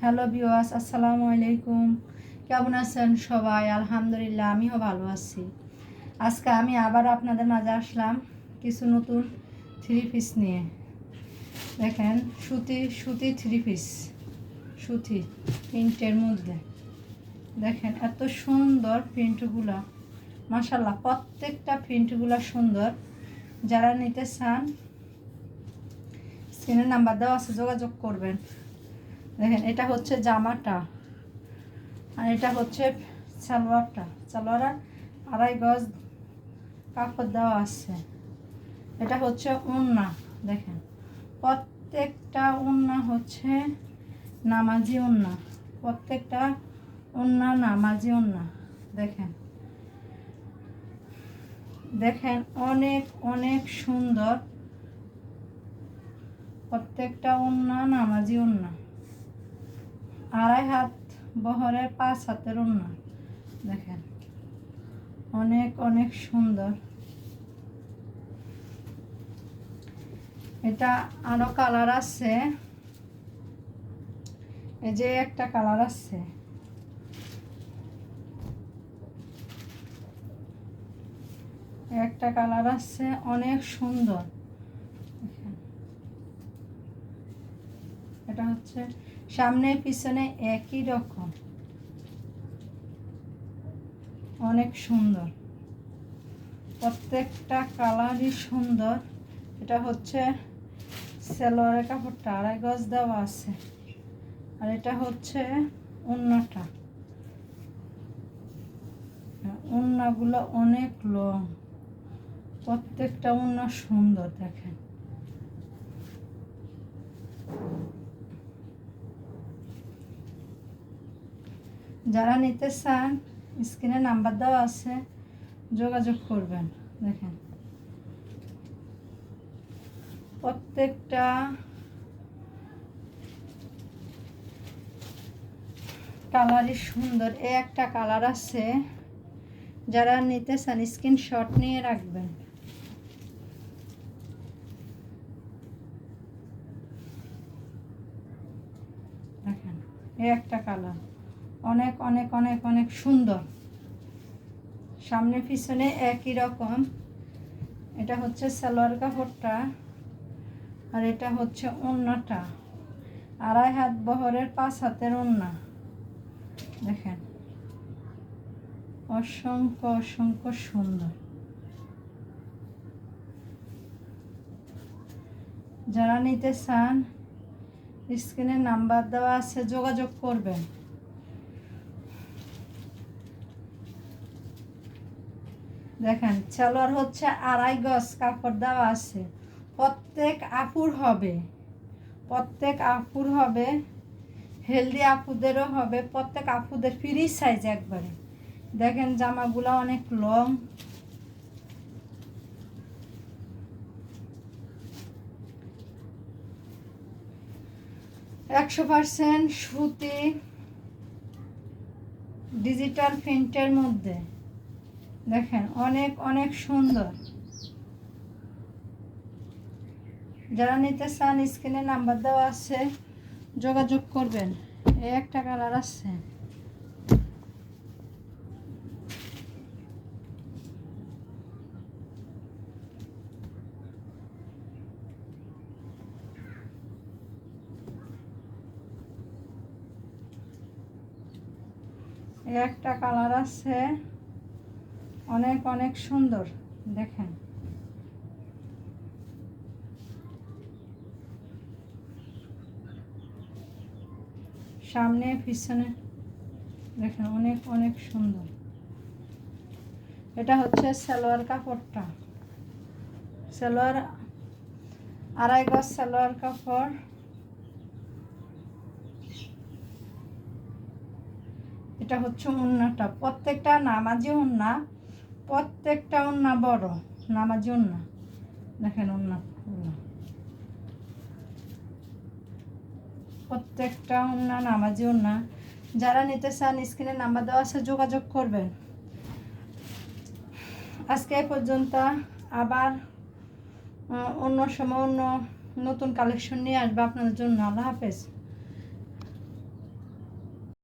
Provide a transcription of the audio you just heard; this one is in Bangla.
হ্যালো ভিউয়ার্স, আসসালামু আলাইকুম। কেমন আছেন সবাই? আলহামদুলিল্লাহ, আমিও ভালো আছি। আজকে আমি আবার আপনাদের মাঝে আসলাম কিছু নতুন থ্রি পিস নিয়ে। দেখেন, সুতি থ্রি পিস, সুতি প্রিন্টের মধ্যে। দেখেন এত সুন্দর প্রিন্টগুলা, মাশাআল্লাহ, প্রত্যেকটা প্রিন্টগুলা সুন্দর। যারা নিতে চান স্ক্রিনে নাম্বার দেওয়া আছে, যোগাযোগ করবেন। দেখেন, এটা হচ্ছে জামাটা, আর এটা হচ্ছে সালোয়ারটা। সালোয়ার 2.5 গজ কাপড় দেওয়া আছে। এটা হচ্ছে ওড়না। দেখেন, প্রত্যেকটা ওড়না হচ্ছে নামাজি ওড়না, প্রত্যেকটা ওড়না নামাজি ওড়না। দেখেন দেখেন অনেক অনেক সুন্দর, প্রত্যেকটা ওড়না নামাজি ওড়না। 2.5 হাত বহরের 5 হাতের ওড়না। দেখেন অনেক অনেক সুন্দর। এটা আরো কালার আছে, এই যে একটা কালার আছে, একটা কালার আছে, অনেক সুন্দর। এটা হচ্ছে সামনে পিছনে একই রকম, অনেক সুন্দর, প্রত্যেকটা কালারই সুন্দর। এটা হচ্ছে সালোয়ারের কাপড়টা 2.5 গজ দেওয়া আছে, আর এটা হচ্ছে ওড়নাটা। ওড়নাগুলো অনেক লং, প্রত্যেকটা ওড়না সুন্দর। দেখেন যারা নিতে চান স্ক্রিনে নাম্বার দেওয়া আছে, যোগাযোগ করবেন। দেখেন প্রত্যেকটা কালারই সুন্দর। এই একটা কালার আছে, যারা নিতে চান স্ক্রিনশট নিয়ে রাখবেন। দেখেন এই একটা কালার, অনেক অনেক অনেক অনেক সুন্দর, সামনে পিছনে একই রকম। এটা হচ্ছে সালোয়ার কাপড়টা, আর এটা হচ্ছে ওড়নাটা। 2.5 হাত বহরের 5 হাতের ওড়না। দেখেন অসংখ্য অসংখ্য সুন্দর। যারা নিতে চান স্ক্রিনে নাম্বার দেওয়া আছে, যোগাযোগ করবেন। দেখেন সালোয়ার হচ্ছে 2.5 গজ কাপড় দেওয়া আছে। প্রত্যেক আপুর হবে, হেলদি আপুদেরও হবে, প্রত্যেক আপুদের ফ্রি সাইজ একবারে। দেখেন জামাগুলো অনেক লং, 100% সুতি ডিজিটাল প্রিন্টের মধ্যে। দেখেন অনেক অনেক সুন্দর। যারা নিতে চান স্ক্রিনে নাম্বার দেওয়া আছে, যোগাযোগ করবেন। এই একটা কালার আছে, এই একটা কালার আছে, অনেক অনেক সুন্দর। দেখেন সামনে পিছনে, দেখেন অনেক অনেক সুন্দর। এটা হচ্ছে সালোয়ার কাপড়টা, সালোয়ার 2.5 গজ সালোয়ার কাপড়। এটা হচ্ছে ওড়নাটা, প্রত্যেকটা নামাজি ওড়না, প্রত্যেকটা ওড়না বড় নামাজি ওড়না। দেখেন ওড়না, প্রত্যেকটা ওড়না নামাজি ওড়না। যারা নিতে চান স্ক্রিনে নাম্বার দেওয়া আছে, যোগাযোগ করবেন। আজকে এই পর্যন্ত, আবার অন্য সময় অন্য নতুন কালেকশন নিয়ে আসবো আপনাদের জন্য। আল্লাহ হাফেজ।